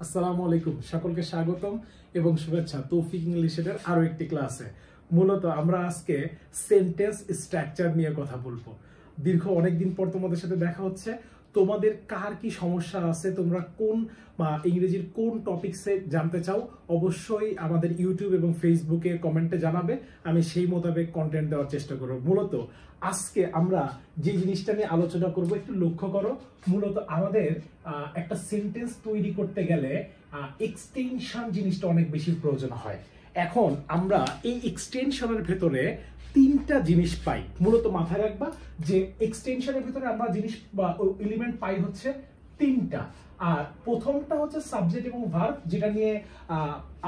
আসসালামু আলাইকুম, সকলকে স্বাগতম এবং শুভেচ্ছা তৌফিক ইংলিশের আরো একটি ক্লাসে। মূলত আমরা আজকে সেন্টেন্স স্ট্রাকচার নিয়ে কথা বলবো। দীর্ঘ অনেকদিন পর তোমাদের সাথে দেখা হচ্ছে। তোমাদের কার কি সমস্যা আছে, তোমরা কোন ইংরেজির কোন টপিকসে জানতে চাও, অবশ্যই আমাদের ইউটিউব এবং ফেসবুকে কমেন্টে জানাবে। আমি সেই মোতাবেক কন্টেন্ট দেওয়ার চেষ্টা করব। মূলত আজকে আমরা যে জিনিসটা নিয়ে আলোচনা করব একটু লক্ষ্য করো। মূলত আমাদের একটা সেন্টেন্স তৈরি করতে গেলে এক্সটেনশন জিনিসটা অনেক বেশি প্রয়োজন হয়। এখন আমরা এই এক্সটেনশনের ভেতরে তিনটা জিনিস পাই। মূলত মাথায় রাখবা যে এক্সটেনশনের ভিতরে আমরা জিনিস বা এলিমেন্ট পাই হচ্ছে তিনটা। আর প্রথমটা হচ্ছে সাবজেক্ট এবং ভার্ব, যেটা নিয়ে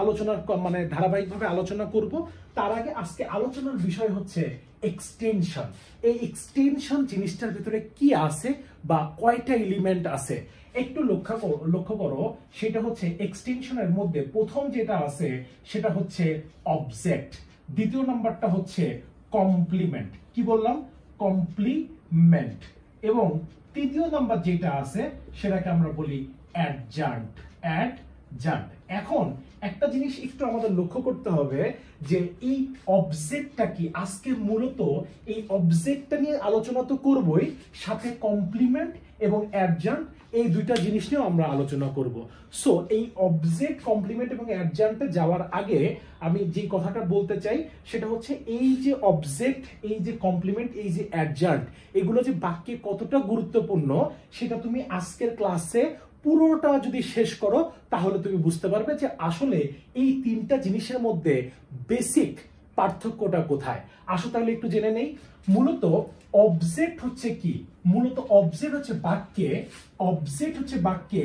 আলোচনা মানে ধারাবাহিকভাবে আলোচনা করব। তার আগে আজকে আলোচনার বিষয় হচ্ছে এক্সটেনশন। এই এক্সটেনশন জিনিসটার ভিতরে কি আছে বা কয়টা এলিমেন্ট আছে একটু লক্ষ্য করো। সেটা হচ্ছে এক্সটেনশনের মধ্যে প্রথম যেটা আছে সেটা হচ্ছে অবজেক্ট, দ্বিতীয় নাম্বারটা হচ্ছে কমপ্লিমেন্ট, কি বললাম কমপ্লিমেন্ট, এবং তৃতীয় নাম্বার যেটা আছে সেটাকে আমরা বলি অ্যাডজান্ট। এখন একটা জিনিস একটু আমাদের লক্ষ্য করতে হবে যে এই অবজেক্টটা কি। আজকে মূলত এই অবজেক্টটা নিয়ে আলোচনা তো করবই, সাথে কমপ্লিমেন্ট এবং অ্যাডজান্ট এই দুইটা জিনিস নিয়েও আমরা আলোচনা করব। সো এই অবজেক্ট, কমপ্লিমেন্ট এবং অ্যাডজান্টে যাওয়ার আগে আমি যে কথাটা বলতে চাই সেটা হচ্ছে এই যে অবজেক্ট, এই যে কমপ্লিমেন্ট, এই যে অ্যাডজান্ট, এগুলো যে বাক্যে কতটা গুরুত্বপূর্ণ সেটা তুমি আজকের ক্লাসে পুরোটা যদি শেষ করো তাহলে তুমি বুঝতে পারবে যে আসলে এই তিনটা জিনিসের মধ্যে বেসিক পার্থক্যটা কোথায়। আসো তাহলে একটু জেনে নেই। মূলত অবজেক্ট হচ্ছে কি? মূলত অবজেক্ট হচ্ছে বাক্যে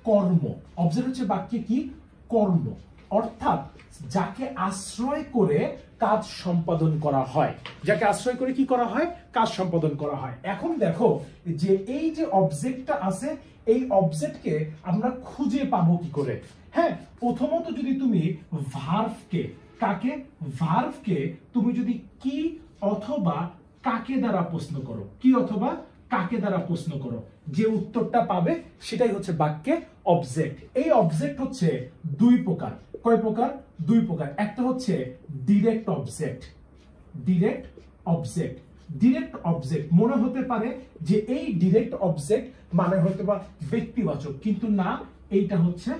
কর্ম। অবজেক্ট হচ্ছে বাক্যে কি? কর্ম, অর্থাৎ যাকে আশ্রয় করে কাজ সম্পাদন করা হয়। যাকে আশ্রয় করে কি করা হয়? কাজ সম্পাদন করা হয়। এখন দেখো যে এই যে অবজেক্টটা আছে, এই অবজেক্টকে আমরা খুঁজে পাবো কি করে? হ্যাঁ, প্রথমত যদি তুমি ভার্ভকে তুমি যদি কি অথবা কাকে দ্বারা প্রশ্ন করো, কি অথবা কাকে দ্বারা প্রশ্ন করো, যে উত্তরটা পাবে সেটাই হচ্ছে বাক্যে অবজেক্ট। এই অবজেক্ট হচ্ছে দুই প্রকার। কয় প্রকার? দুই প্রকার। একটা হচ্ছে ডিরেক্ট অবজেক্ট মনে হতে পারে যে এই ডিরেক্ট অবজেক্ট মানে হয়তো বা ব্যক্তিবাচক, কিন্তু না, এইটা হচ্ছে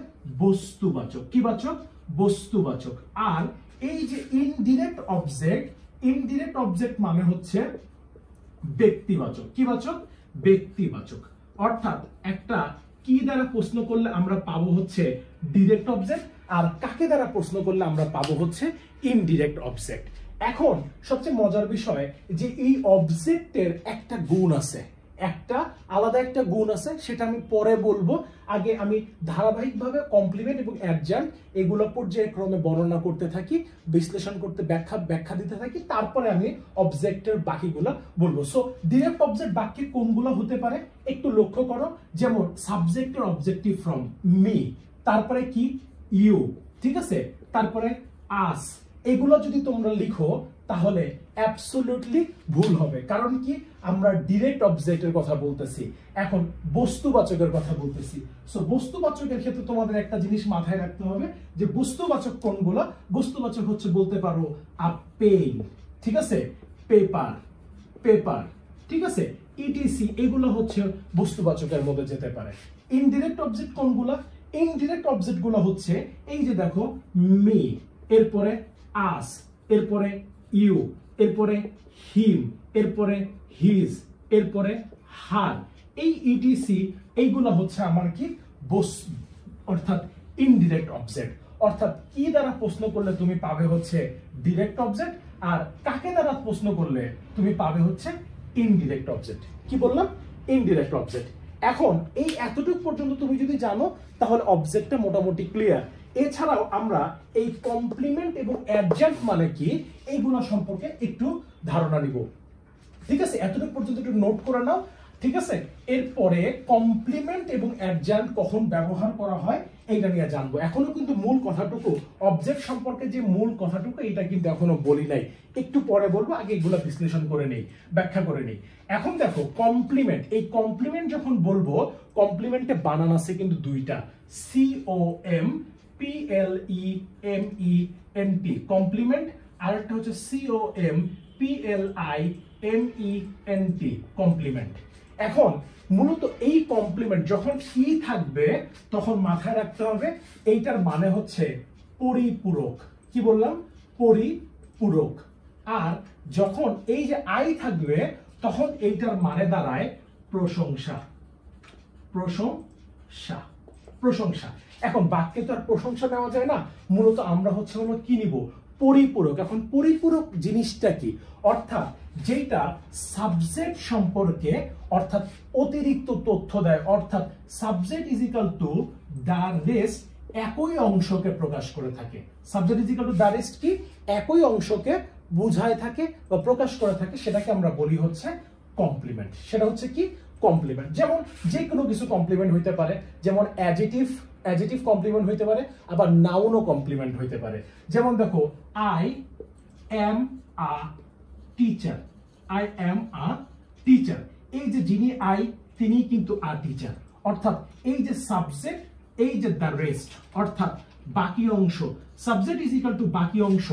বস্তুবাচক। কি বাচক? বস্তুবাচক। আর এই যে ইনডিরেক্ট অবজেক্ট মানে হচ্ছে ব্যক্তিবাচক। কি বাচক? ব্যক্তিবাচক। অর্থাৎ একটা কি দ্বারা প্রশ্ন করলে আমরা পাবো হচ্ছে ডিরেক্ট অবজেক্ট, আর কাকে দ্বারা প্রশ্ন করলে আমরা পাবো হচ্ছে ইনডিরেক্ট অবজেক্ট। এখন সবচেয়ে মজার বিষয় যে এই অবজেক্টের একটা গুণ আছে, আলাদা একটা গুণ আছে, সেটা আমি পরে বলবো। আগে আমি ধারাবাহিকভাবে কমপ্লিমেন্ট এবং অ্যাডজান্ট এগুলো পর্যায়ক্রমে বর্ণনা করতে থাকি, বিশ্লেষণ করতে ব্যাখ্যা দিতে থাকি, তারপরে আমি অবজেক্টের বাকিগুলো বলবো। সো ডিরেক্ট অবজেক্ট বাক্যে কোনগুলো হতে পারে একটু লক্ষ্য করো। যেমন সাবজেক্টের অবজেক্টিভ ফ্রম মি, তারপরে কি ইউ, ঠিক আছে, তারপরে আস। এগুলো যদি তোমরা লিখো তাহলে অ্যাবসলিউটলি ভুল হবে। কারণ কি? আমরা ডিরেক্ট অবজেক্টের কথা বলতেছি, এখন বস্তুবাচকের কথা বলতেছি। সো বস্তুবাচকের ক্ষেত্রে তোমাদের একটা জিনিস মাথায় রাখতে হবে যে বস্তুবাচক কোনগুলো। বস্তুবাচক হচ্ছে বলতে পারো আ পেন, ঠিক আছে, পেপার, ঠিক আছে, ইটিসি, এগুলো হচ্ছে বস্তুবাচকের মধ্যে যেতে পারে। ইনডিরেক্ট অবজেক্ট কোনগুলো? ইনডিরেক্ট অবজেক্ট গুলো হচ্ছে এই যে দেখো মি, এরপরে আস, এরপরে ইউ, এরপরে হিম, এরপরে হিজ, এরপরে হার, এই ইটিসি, এইগুলো হচ্ছে আমার কি অর্থাৎ ইনডিরেক্ট অবজেক্ট। অর্থাৎ কি দ্বারা প্রশ্ন করলে তুমি পাবে হচ্ছে ডিরেক্ট অবজেক্ট, আর কাকে দ্বারা প্রশ্ন করলে তুমি পাবে হচ্ছে ইনডিরেক্ট অবজেক্ট। কি বললাম? Indirect object. এখন এই এতটুকু পর্যন্ত তুমি যদি জানো তাহলে অবজেক্টটা মোটামুটি ক্লিয়ার। এছাড়াও আমরা এই কমপ্লিমেন্ট এবং অ্যাডজান্ট মানে কি এইগুলো সম্পর্কে একটু ধারণা নিব, ঠিক আছে? এতটুকু পর্যন্ত একটু নোট করে নাও। ঠিক আছে, এরপরে কমপ্লিমেন্ট এবং অ্যাডজান্ট কখন ব্যবহার করা হয় এইটা নিয়ে জানবো। এখনো কিন্তু মূল কথাটুকু অবজেক্ট সম্পর্কে যে মূল কথাটুকু এটা কিন্তু এখনো বলি নাই, একটু পরে বলবো, আগে এগুলো বিশ্লেষণ করে নেই, ব্যাখ্যা করে নেই। এখন দেখো কমপ্লিমেন্ট, এই কমপ্লিমেন্ট যখন বলবো, কমপ্লিমেন্টে বানান আছে কিন্তু দুইটা, COMPLEMENT কমপ্লিমেন্ট, আর একটা হচ্ছে COMPLIMENT কমপ্লিমেন্ট। এখন মূলত এই কমপ্লিমেন্ট যখন ই থাকবে তখন মাথায় রাখতে হবে এইটার মানে হচ্ছে পরিপূরক। কি বললাম? পরিপূরক। আর যখন এই যে আই থাকবে তখন এইটার মানে দাঁড়ায় প্রশংসা। প্রশংসা, প্রশংসা। এখন বাক্যে তো আর প্রশংসা নেওয়া যায় না, মূলত আমরা হচ্ছে হলো কি নিব? পরিপূরক। এখন পরিপূরক জিনিসটা কি? অর্থাৎ যেটা সাবজেক্ট সম্পর্কে অর্থাৎ অতিরিক্ত তথ্য দেয়, অর্থাৎ subject is equal to the rest একই অংশকে প্রকাশ করে থাকে। Subject is equal to the rest কি? একই অংশকে বুঝায় থাকে বা প্রকাশ করে থাকে, সেটাকে আমরা বলি হচ্ছে কমপ্লিমেন্ট। সেটা হচ্ছে কি? কমপ্লিমেন্ট। যেমন যে কোনো কিছু কমপ্লিমেন্ট হইতে পারে, যেমন অ্যাডজেক্টিভ কমপ্লিমেন্ট হইতে পারে, আবার নাউনও কমপ্লিমেন্ট হইতে পারে। যেমন দেখো, I am a teacher, I am a teacher, এই যে যিনি আই তিনি কিন্তু আ টিচার, অর্থাৎ এই যে সাবজেক্ট, এই যে দ্য রেস্ট অর্থাৎ বাকি অংশ, সাবজেক্ট ইজ ইকুয়াল টু বাকি অংশ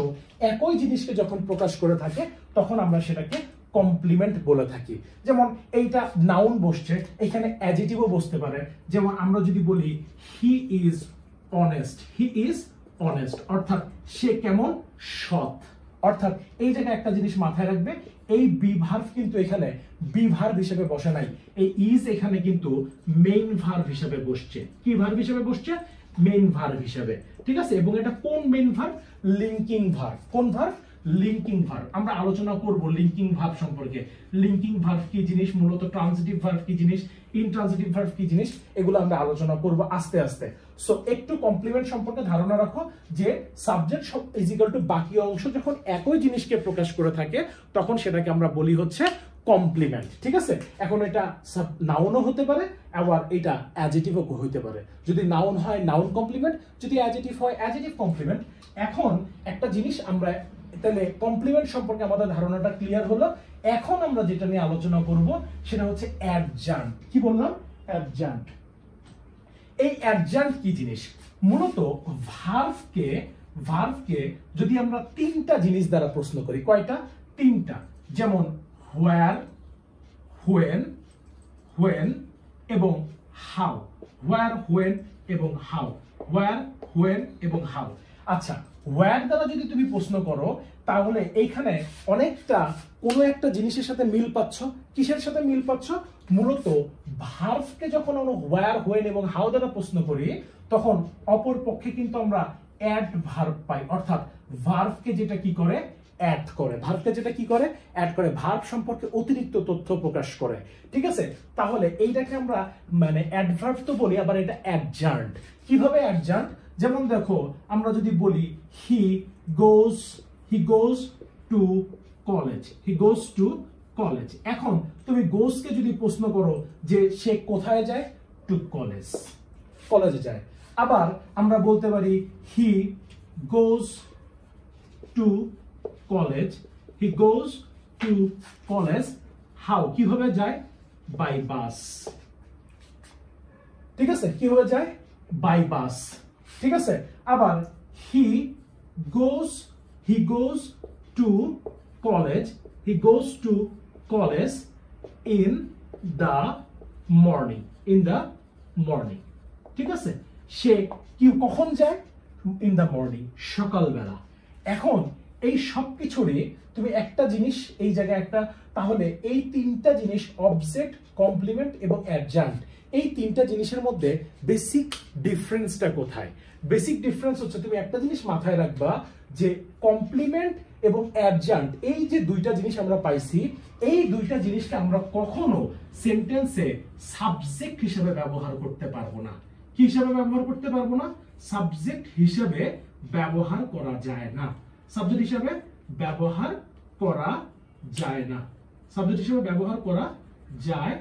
একই জিনিসকে যখন প্রকাশ করে থাকে তখন আমরা সেটাকে কমপ্লিমেন্ট বলে থাকি। যেমন এইটা নাউন বসছে, এখানে অ্যাডজেক্টিভও বসতে পারে। যেমন আমরা যদি বলি he is honest, he is honest অর্থাৎ সে কেমন? সৎ। অর্থাৎ এই জায়গায় একটা জিনিস মাথায় রাখবে, এই বি ভার্ব কিন্তু এখানে বি ভার্ব হিসেবে বসে নাই, এই ইজ এখানে কিন্তু মেইন ভার্ব হিসেবে বসছে। কি ভার্ব হিসেবে বসছে? মেইন ভার্ব হিসেবে। ঠিক আছে, এবং এটা কোন মেইন ভার্ব? Linking verb. কোন ভার্ব? Linking verb. আমরা আলোচনা করব লিঙ্কিং ভার্ব সম্পর্কে। লিঙ্কিং ভার্ব কি জিনিস, মূলত ট্রান্সিটিভ ভার্ব কি জিনিস, ইনট্রান্সিটিভ ভার্ব কি জিনিস, এগুলো আমরা আলোচনা করব আস্তে আস্তে। সো একটু কমপ্লিমেন্ট সম্পর্কে ধারণা রাখো যে সাবজেক্ট ইজ ইকুয়াল টু বাকি অংশ যখন একই জিনিসকে প্রকাশ করে থাকে তখন সেটাকে আমরা বলি হচ্ছে কমপ্লিমেন্ট। ঠিক আছে, এখন এটা নাউনও হতে পারে, আবার এটা অ্যাডজেক্টিভও হতে পারে। যদি নাউন হয় নাউন কমপ্লিমেন্ট, যদি অ্যাডজেক্টিভ হয় অ্যাডজেক্টিভ কমপ্লিমেন্ট। এখন একটা জিনিস আমরা তাহলে কমপ্লিমেন্ট সম্পর্কে আমাদের ধারণাটা ক্লিয়ার হলো। এখন আমরা যেটা নিয়ে আলোচনা করব সেটা হচ্ছে অ্যাডজান্ট। কি বললাম? অ্যাডজান্ট। এই অ্যাডজান্ট কি জিনিস? মূলত ভার্বকে যদি আমরা তিনটা জিনিস দ্বারা প্রশ্ন করি। কয়টা? তিনটা। যেমন হোয়ার, হোয়েন এবং হাউ। হোয়ার, হোয়েন এবং হাউ। হোয়ার, হোয়েন এবং হাউ। আচ্ছা, হোয়ার দ্বারা যদি তুমি প্রশ্ন করো তাহলে এইখানে অনেকটা কোনো একটা জিনিসের সাথে মিল পাচ্ছ। কিসের সাথে মিল পাচ্ছ? মূলত ভার্বকে যখন আমরা হোয়ার, হোয়েন এবং হাউ দ্বারা প্রশ্ন করি তখন অপর পক্ষে কিন্তু আমরা অ্যাড ভার্ব পাই, অর্থাৎ ভার্বকে যেটা কি করে? অ্যাড করে। ভার্বকে যেটা কি করে? অ্যাড করে। ভার্ব সম্পর্কে অতিরিক্ত তথ্য প্রকাশ করে। ঠিক আছে, তাহলে এইটাকে আমরা মানে অ্যাডভার্ব তো বলি, আবার এটা অ্যাডজান্ট। কিভাবে অ্যাডজান্ট? যেমন দেখো, আমরা যদি বলি he goes to college, he goes to college. এখন তুমি গোজকে যদি প্রশ্ন করো যে সে কোথায় যায়? টু কলেজ, কলেজে যায়। আবার আমরা বলতে পারি he goes to college, he goes to college how? কিভাবে যায়? By bus. ঠিক আছে, কিভাবে যায়? By bus. ঠিক আছে, আবার he goes to college, he goes to college in the morning, in the morning. ঠিক আছে, সে কি কখন যায়? ইন দ্য মর্নিং, সকালবেলা। এখন এই সবকিছুরই তুমি একটা জিনিস এই জায়গায় একটা, তাহলে এই তিনটা জিনিস অবজেক্ট, কমপ্লিমেন্ট এবং অ্যাডজান্ট, এই তিনটা জিনিসের মধ্যে বেসিক ডিফারেন্সটা কোথায়? বেসিক ডিফারেন্স হচ্ছে তুমি একটা জিনিস মাথায় রাখবা যে কমপ্লিমেন্ট এবং অ্যাডজান্ট এই যে দুইটা জিনিস আমরা পাইছি, এই দুইটা জিনিসকে আমরা কখনো সেন্টেন্সে সাবজেক্ট হিসেবে ব্যবহার করতে পারবো না। কি হিসেবে ব্যবহার করতে পারবো না? সাবজেক্ট হিসেবে ব্যবহার করা যায় না। সাবজেক্ট হিসেবে ব্যবহার করা যায় না। সাবজেক্ট হিসেবে ব্যবহার করা যায়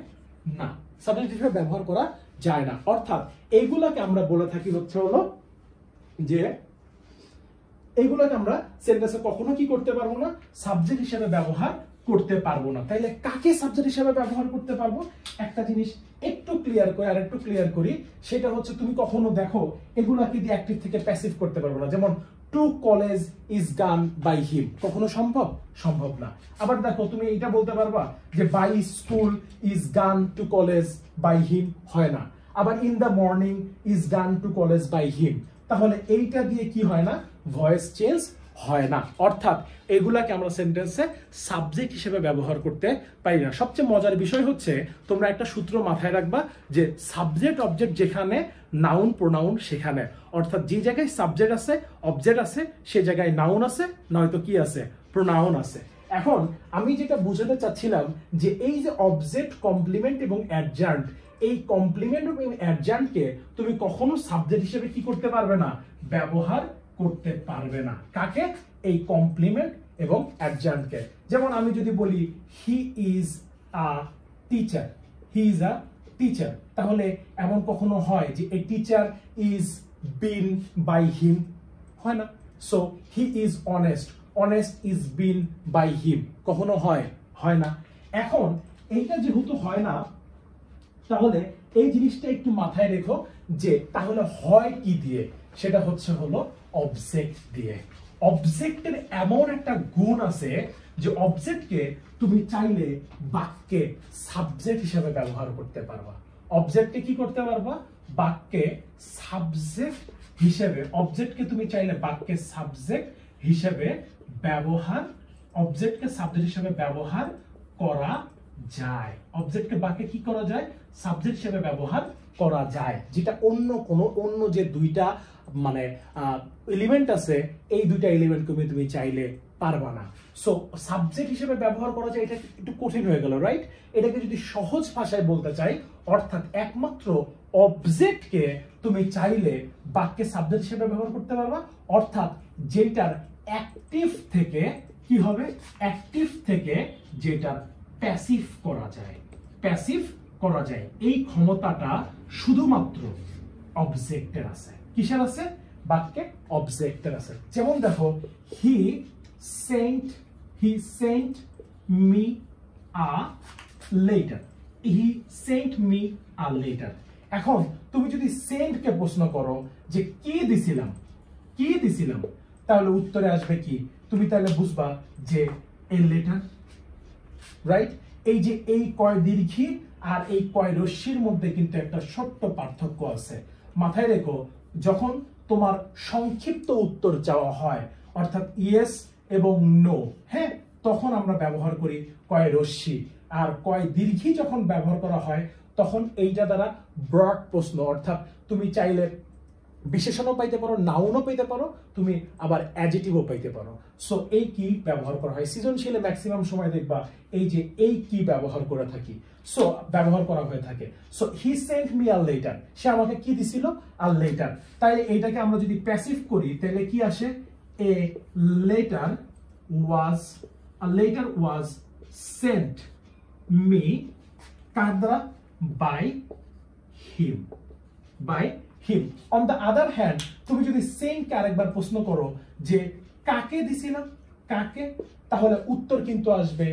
না, সাবজেক্ট হিসেবে ব্যবহার করা যায় না। অর্থাৎ এইগুলাকে আমরা বলে থাকি হচ্ছে হলো যে এইগুলাকে আমরা সেন্টেন্সে কখনো কি করতে পারবো না, সাবজেক্ট হিসেবে ব্যবহার করতে পারবো না। তাইলে কাকে সাবজেক্ট হিসেবে ব্যবহার করতে পারবো? একটা জিনিস একটু ক্লিয়ার করে আর একটু ক্লিয়ার করি, সেটা হচ্ছে তুমি কখনো দেখো এগুলাকে দিয়ে অ্যাক্টিভ থেকে প্যাসিভ করতে পারবো না। যেমন টু কলেজ ইজ গান বাই হিম, কখনো সম্ভব? সম্ভব না। আবার দেখো তুমি এটা বলতে পারবা যে বাই স্কুল ইজ গান টু কলেজ বাই হিম, হয় না। আবার ইন দ্য মর্নিং ইজ গান টু কলেজ বাই হিম, তাহলে এইটা দিয়ে কি হয় না, ভয়েস চেঞ্জ হয় না। অর্থাৎ এগুলাকে আমরা সেন্টেন্সে সাবজেক্ট হিসেবে ব্যবহার করতে পারি না। সবচেয়ে মজার বিষয় হচ্ছে তোমরা একটা সূত্র মাথায় রাখবা যে সাবজেক্ট অবজেক্ট যেখানে, নাউন প্রোনাউন সেখানে। অর্থাৎ যে জায়গায় সাবজেক্ট আছে অবজেক্ট আছে সে জায়গায় নাউন আছে, নয়তো কি আছে, প্রোনাউন আছে। এখন আমি যেটা বুঝাতে চাচ্ছিলাম যে এই যে অবজেক্ট, কমপ্লিমেন্ট এবং অ্যাডজান্ট, এই কমপ্লিমেন্ট এবং অ্যাডজান্টকে তুমি কখনো সাবজেক্ট হিসেবে কি করতে পারবে না, ব্যবহার করতে পারবে না। কাকে? এই কমপ্লিমেন্ট এবং অ্যাডজান্টকে। যেমন আমি যদি বলি he is a teacher, he is a teacher, তাহলে এমন কখনো হয় যে a teacher is been by him? হয় না। So he is honest, honest is been by him, কখনো হয়? হয় না। এখন এইটা যেহেতু হয় না, তাহলে এই জিনিসটা একটু মাথায় রেখো যে তাহলে হয় কি দিয়ে, সেটা হচ্ছে হলো অবজেক্ট দিয়ে। অবজেক্টের এমন একটা গুণ আছে যে অবজেক্টকে তুমি চাইলে বাক্যে সাবজেক্ট হিসেবে ব্যবহার করতে পারবা। অবজেক্টকে কি করতে পারবা, বাক্যে সাবজেক্ট হিসেবে, অবজেক্টকে তুমি চাইলে বাক্যে সাবজেক্ট হিসেবে ব্যবহার, অবজেক্টকে সাবজেক্ট হিসেবে ব্যবহার করা যায়। অবজেক্টকে বাক্যে কি করা যায়, সাবজেক্ট হিসেবে ব্যবহার করা যায়, যেটা অন্য যে দুইটা মানে এলিমেন্ট আছে এই দুইটা এলিমেন্ট তুমি চাইলে পারবা না। সো সাবজেক্ট হিসেবে ব্যবহার করা যায়, এটা একটু কঠিন হয়ে গেল, রাইট? এটাকে যদি সহজ ভাষায় বলতে চাই, অর্থাৎ একমাত্র অবজেক্টকে তুমি চাইলে বাক্যে সাবজেক্ট হিসেবে ব্যবহার করতে পারবা, অর্থাৎ যেটার অ্যাক্টিভ থেকে কি হবে, অ্যাক্টিভ থেকে যেটার প্যাসিভ করা যায়, প্যাসিভ করা যায়, এই ক্ষমতাটা শুধুমাত্র অবজেক্টের আছে। কিসের আছে? বাক্যে অবজেক্টের আছে। যেমন দেখো হি sent me a letter, he sent me a letter. এখন তুমি যদি সেন্টকে প্রশ্ন করো যে কি দিছিলাম, কি দিছিলাম, তাহলে উত্তরে আসবে কি, তুমি তাহলে বুঝবা যে এ লেটার, রাইট? এই যে এই কয় দীর্ঘী আর এই কয় রশ্মির মধ্যে কিন্তু একটা ছোট্ট পার্থক্য আছে। মাথায় রেখো, যখন তোমার সংক্ষিপ্ত উত্তর চাওয়া হয়, অর্থাৎ ইয়েস এবং নো, হ্যাঁ, তখন আমরা ব্যবহার করি কয় রশ্মি। আর কয় দীর্ঘী যখন ব্যবহার করা হয় তখন এইটা দ্বারা ব্রড প্রশ্ন, অর্থাৎ তুমি চাইলে বিশেষণও পাইতে পারো, নাউনও পাইতে পারো, তুমি আবার অ্যাডজেক্টিভও পাইতে পারো। সো এই কি ব্যবহার করা হয় সৃজনশীলে, ম্যাক্সিমাম সময় দেখবা এই যে এই কি ব্যবহার করে থাকি, সো ব্যবহার করা হয়ে থাকে। So he sent me a letter, সে আমাকে কি দিছিল, আ লেটার। তাইলে এইটাকে আমরা যদি প্যাসিভ করি তাহলে কি আসে, a letter was sent me, কার দ্বারা, by him, by him. On the other hand, তুমি যদি সেন্টকে আরেকবার প্রশ্ন করো যে কাকে দিছিলাম, কাকে, তাহলে উত্তর কিন্তু আসবে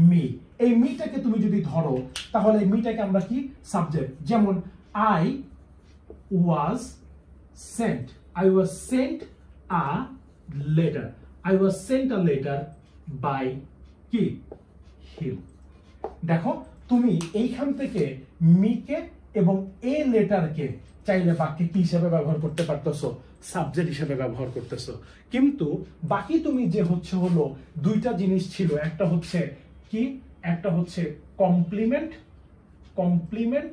মি। এই মিটাকে তুমি যদি ধরো তাহলে এই মিটাকে আমরা কি, সাবজেক্ট। যেমন I was sent a letter, I was sent a letter by কি, হিম। দেখো তুমি এইখান থেকে মিকে এবং এ লেটারকে চাইলে বাক্যে কি হিসেবে ব্যবহার করতে পারতেছো, সাবজেক্ট হিসেবে ব্যবহার করতেছো। কিন্তু বাকি তুমি যে হচ্ছে হলো দুইটা জিনিস ছিল, একটা হচ্ছে কি, একটা হচ্ছে কমপ্লিমেন্ট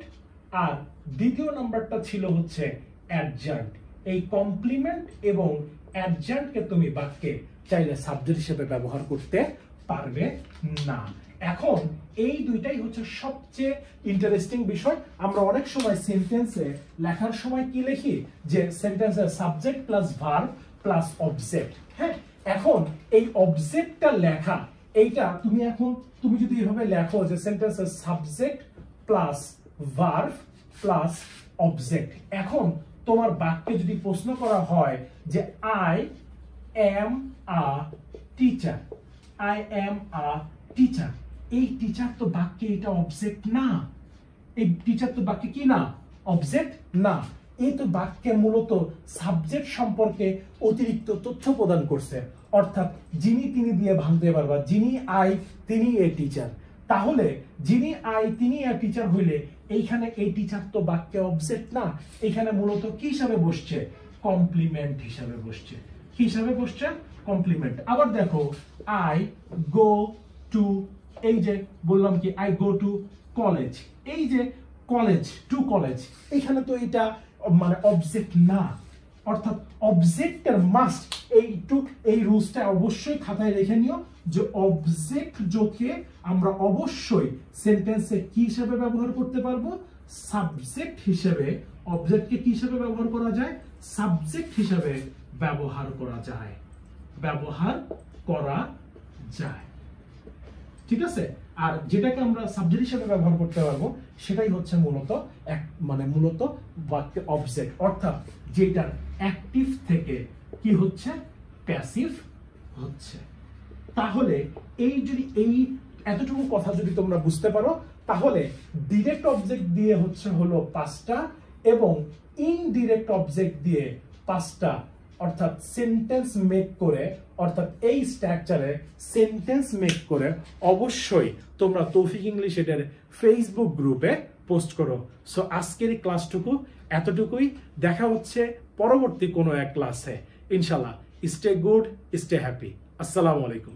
আর দ্বিতীয় নাম্বারটা ছিল হচ্ছে অ্যাডজান্ট। এই কমপ্লিমেন্ট এবং অ্যাডজান্টকে তুমি বাক্যে চাইলে সাবজেক্ট হিসেবে ব্যবহার করতে পারবে না। এখন এই দুইটাই হচ্ছে সবচেয়ে ইন্টারেস্টিং বিষয়। আমরা অনেক সময় সেন্টেন্সে লেখার সময় কি লিখি, যে সেন্টেন্সের subject plus verb plus object. হ্যাঁ, এখন এই অবজেক্টটা লেখা, এইটা তুমি এখন তুমি যদি এভাবে লেখো যে সেন্টেন্সের subject plus verb plus object. এখন তোমার বাক্যে যদি প্রশ্ন করা হয় যে I am a teacher, I am a teacher, এই টিচার তো বাক্যে এটা অবজেক্ট না, এই টিচার তো বাক্যে কি না, অবজেক্ট না। এই তো বাক্যে মূলত সাবজেক্ট সম্পর্কে অতিরিক্ত তথ্য প্রদান করছে, অর্থাৎ যিনি তিনি দিয়ে ভাঙতে পারবা, যিনি আই তিনি এ টিচার। তাহলে যিনি আই তিনি এ টিচার হইলে এইখানে এই টিচার তো বাক্যে অবজেক্ট না, এখানে মূলত কি হিসাবে বসছে, কমপ্লিমেন্ট হিসাবে বসছে। কি হিসাবে বসছে, কমপ্লিমেন্ট। আবার দেখো আই গো টু, এই যে বললাম কি আই গো টু কলেজ, এই যে কলেজ টু কলেজ, এখানে তো এটা মানে অবজেক্ট না, অর্থাৎ অবজেক্টের মাস্ট এই রুলসটা অবশ্যই খাতায় রেখে নিও যে অবজেক্ট যোগে আমরা অবশ্যই সেন্টেন্সে কি হিসেবে ব্যবহার করতে পারবো, সাবজেক্ট হিসেবে। অবজেক্টকে কি হিসেবে ব্যবহার করা যায়, সাবজেক্ট হিসেবে ব্যবহার করা যায়, ব্যবহার করা যায়। ঠিক আছে, আর যেটাকে আমরা সাবজেক্ট হিসেবে ব্যবহার করতে পারবো সেটাই হচ্ছে মূলত মূলত বাক্যের অবজেক্ট, অর্থাৎ যেটার অ্যাক্টিভ থেকে কি হচ্ছে, প্যাসিভ হচ্ছে। তাহলে এই এতটুকু কথা যদি তোমরা বুঝতে পারো, তাহলে ডিরেক্ট অবজেক্ট দিয়ে হলো 5টা এবং ইনডিরেক্ট অবজেক্ট দিয়ে 5টা, অর্থাৎ সেন্টেন্স মেক করে, অর্থাৎ এই স্ট্রাকচারে সেন্টেন্স মেক করে অবশ্যই তোমরা তৌফিক ইংলিশ এর ফেসবুক গ্রুপে পোস্ট করো। সো আজকের এই ক্লাসটুকু এতটুকুই, দেখা হচ্ছে পরবর্তী কোনো এক ক্লাসে ইনশাআল্লাহ। Stay good, stay happy. আসসালামু আলাইকুম।